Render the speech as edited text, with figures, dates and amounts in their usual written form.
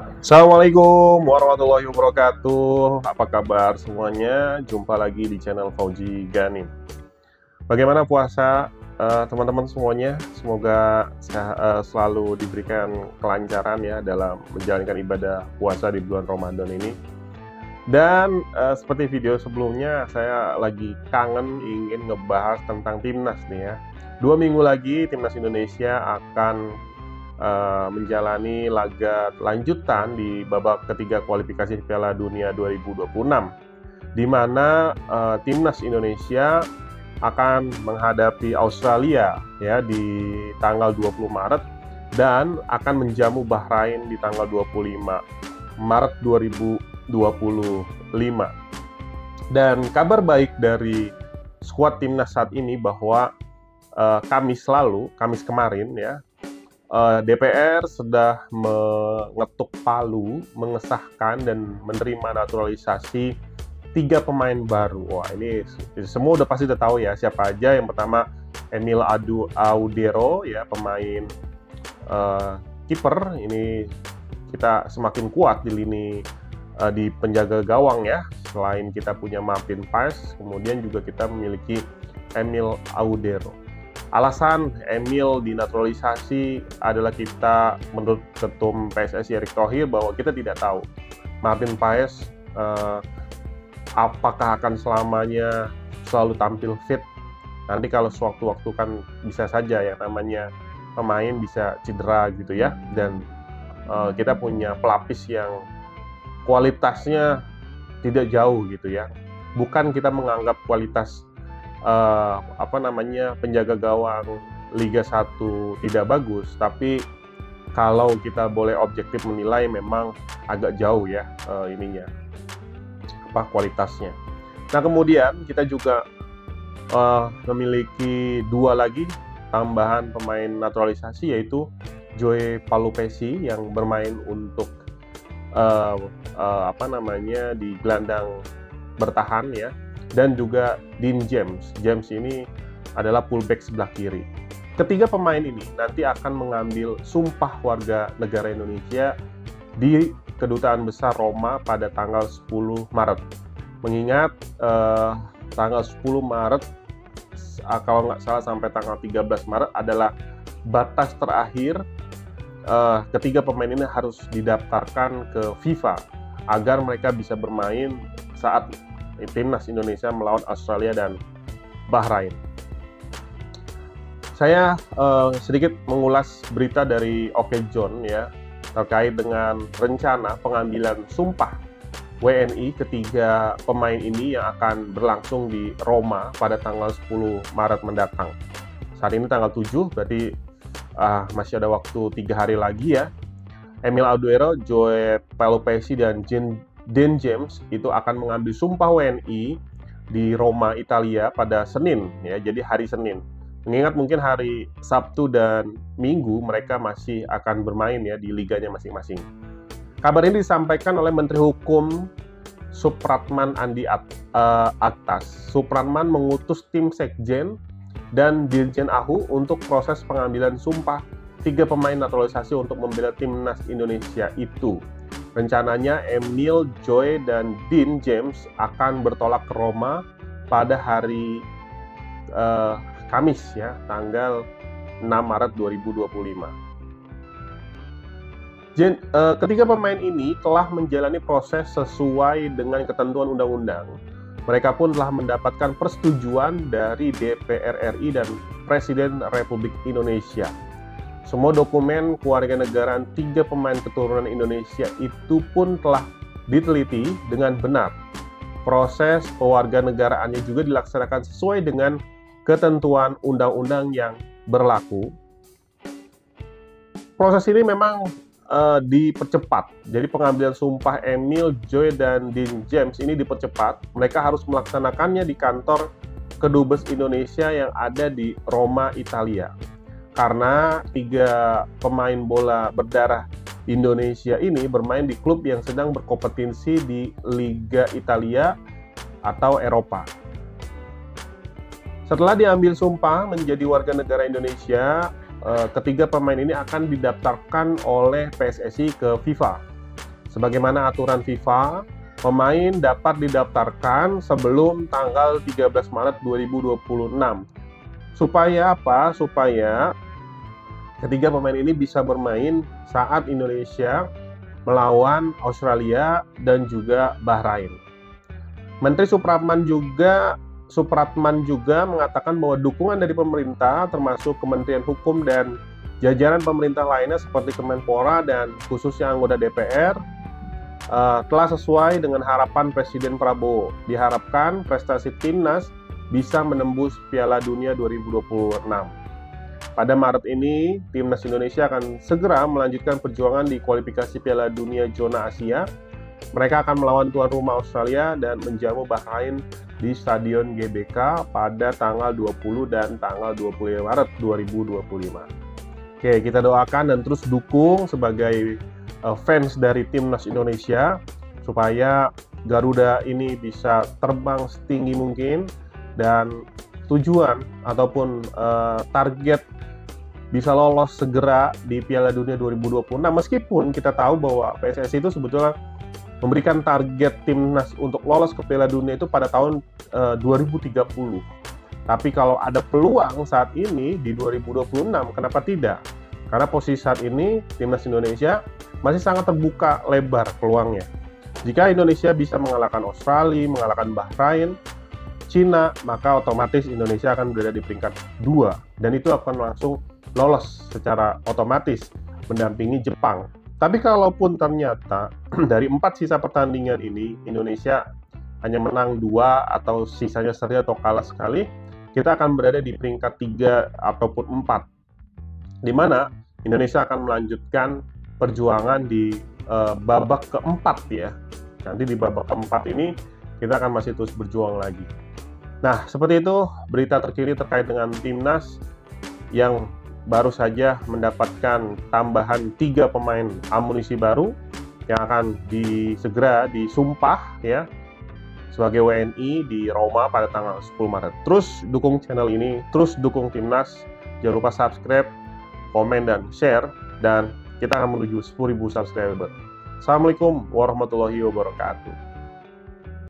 Assalamualaikum warahmatullahi wabarakatuh. Apa kabar semuanya? Jumpa lagi di channel Fauzi Ganim. Bagaimana puasa teman-teman semuanya? Semoga selalu diberikan kelancaran ya dalam menjalankan ibadah puasa di bulan Ramadan ini. Dan seperti video sebelumnya, saya lagi kangen ingin ngebahas tentang timnas nih ya. 2 minggu lagi timnas Indonesia akan menjalani laga lanjutan di babak ketiga kualifikasi Piala Dunia 2026, di mana timnas Indonesia akan menghadapi Australia ya di tanggal 20 Maret dan akan menjamu Bahrain di tanggal 25 Maret 2025. Dan kabar baik dari skuad timnas saat ini bahwa Kamis kemarin ya, DPR sudah mengetuk palu, mengesahkan dan menerima naturalisasi 3 pemain baru. Wah, ini semua udah pasti tahu ya siapa aja. Yang pertama Emil Audero ya, pemain kiper. Ini kita semakin kuat di lini di penjaga gawang ya. Selain kita punya Martin Paes, kemudian juga kita memiliki Emil Audero. Alasan Emil dinaturalisasi adalah kita, menurut Ketum PSSI Erick Thohir, bahwa kita tidak tahu Martin Paes apakah akan selamanya selalu tampil fit. Nanti kalau sewaktu-waktu kan bisa saja yang namanya pemain bisa cedera gitu ya. Dan kita punya pelapis yang kualitasnya tidak jauh gitu ya. Bukan kita menganggap kualitas penjaga gawang Liga 1 tidak bagus, tapi kalau kita boleh objektif menilai memang agak jauh ya kualitasnya. Nah, kemudian kita juga memiliki 2 lagi tambahan pemain naturalisasi, yaitu Joe Palupesi yang bermain untuk di gelandang bertahan ya, dan juga Dean James. James ini adalah fullback sebelah kiri. Ketiga pemain ini nanti akan mengambil sumpah warga negara Indonesia di Kedutaan Besar Roma pada tanggal 10 Maret. Mengingat tanggal 10 Maret, kalau nggak salah sampai tanggal 13 Maret adalah batas terakhir ketiga pemain ini harus didaftarkan ke FIFA agar mereka bisa bermain saat timnas Indonesia melawan Australia dan Bahrain. Saya sedikit mengulas berita dari OK John ya, terkait dengan rencana pengambilan sumpah WNI ketiga pemain ini yang akan berlangsung di Roma pada tanggal 10 Maret mendatang. Saat ini tanggal 7, berarti masih ada waktu 3 hari lagi ya. Emil Audero, Joe Palupesi, dan Dean James itu akan mengambil sumpah WNI di Roma, Italia pada Senin ya, jadi hari Senin. Mengingat mungkin hari Sabtu dan Minggu mereka masih akan bermain ya di liganya masing-masing. Kabar ini disampaikan oleh Menteri Hukum Supratman Andi Aktas. Supratman mengutus tim Sekjen dan Dirjen AHU untuk proses pengambilan sumpah 3 pemain naturalisasi untuk membela timnas Indonesia itu. Rencananya Emil, Joe, dan Dean James akan bertolak ke Roma pada hari Kamis ya, tanggal 6 Maret 2025. Ketiga pemain ini telah menjalani proses sesuai dengan ketentuan undang-undang. Mereka pun telah mendapatkan persetujuan dari DPR RI dan Presiden Republik Indonesia. Semua dokumen kewarganegaraan 3 pemain keturunan Indonesia itu pun telah diteliti dengan benar. Proses kewarganegaraannya juga dilaksanakan sesuai dengan ketentuan undang-undang yang berlaku. Proses ini memang dipercepat. Jadi pengambilan sumpah Emil, Joe, dan Dean James ini dipercepat. Mereka harus melaksanakannya di kantor Kedubes Indonesia yang ada di Roma, Italia. Karena 3 pemain bola berdarah Indonesia ini bermain di klub yang sedang berkompetensi di Liga Italia atau Eropa. Setelah diambil sumpah menjadi warga negara Indonesia, ketiga pemain ini akan didaftarkan oleh PSSI ke FIFA. Sebagaimana aturan FIFA, pemain dapat didaftarkan sebelum tanggal 13 Maret 2026. Supaya apa? Supaya ketiga pemain ini bisa bermain saat Indonesia melawan Australia dan juga Bahrain. Menteri Supratman juga mengatakan bahwa dukungan dari pemerintah termasuk Kementerian Hukum dan jajaran pemerintah lainnya seperti Kemenpora dan khususnya anggota DPR telah sesuai dengan harapan Presiden Prabowo. Diharapkan prestasi timnas bisa menembus Piala Dunia 2026. Pada Maret ini, timnas Indonesia akan segera melanjutkan perjuangan di kualifikasi Piala Dunia zona Asia. Mereka akan melawan tuan rumah Australia dan menjamu Bahrain di Stadion GBK pada tanggal 20 dan tanggal 25 Maret 2025. Oke, kita doakan dan terus dukung sebagai fans dari timnas Indonesia supaya Garuda ini bisa terbang setinggi mungkin dan tujuan ataupun target bisa lolos segera di Piala Dunia 2026. Meskipun kita tahu bahwa PSSI itu sebetulnya memberikan target timnas untuk lolos ke Piala Dunia itu pada tahun 2030. Tapi kalau ada peluang saat ini di 2026, kenapa tidak? Karena posisi saat ini timnas Indonesia masih sangat terbuka lebar peluangnya. Jika Indonesia bisa mengalahkan Australia, mengalahkan Bahrain, Cina, maka otomatis Indonesia akan berada di peringkat 2 dan itu akan langsung lolos secara otomatis mendampingi Jepang. Tapi kalaupun ternyata dari 4 sisa pertandingan ini Indonesia hanya menang 2 atau sisanya seri atau kalah sekali, kita akan berada di peringkat 3 ataupun 4, di mana Indonesia akan melanjutkan perjuangan di babak keempat ya. Nanti di babak keempat ini kita akan masih terus berjuang lagi. Nah, seperti itu berita terkini terkait dengan timnas yang baru saja mendapatkan tambahan 3 pemain amunisi baru yang akan segera disumpah ya sebagai WNI di Roma pada tanggal 10 Maret. Terus dukung channel ini, terus dukung timnas. Jangan lupa subscribe, komen, dan share, dan kita akan menuju 10.000 subscriber. Assalamualaikum warahmatullahi wabarakatuh.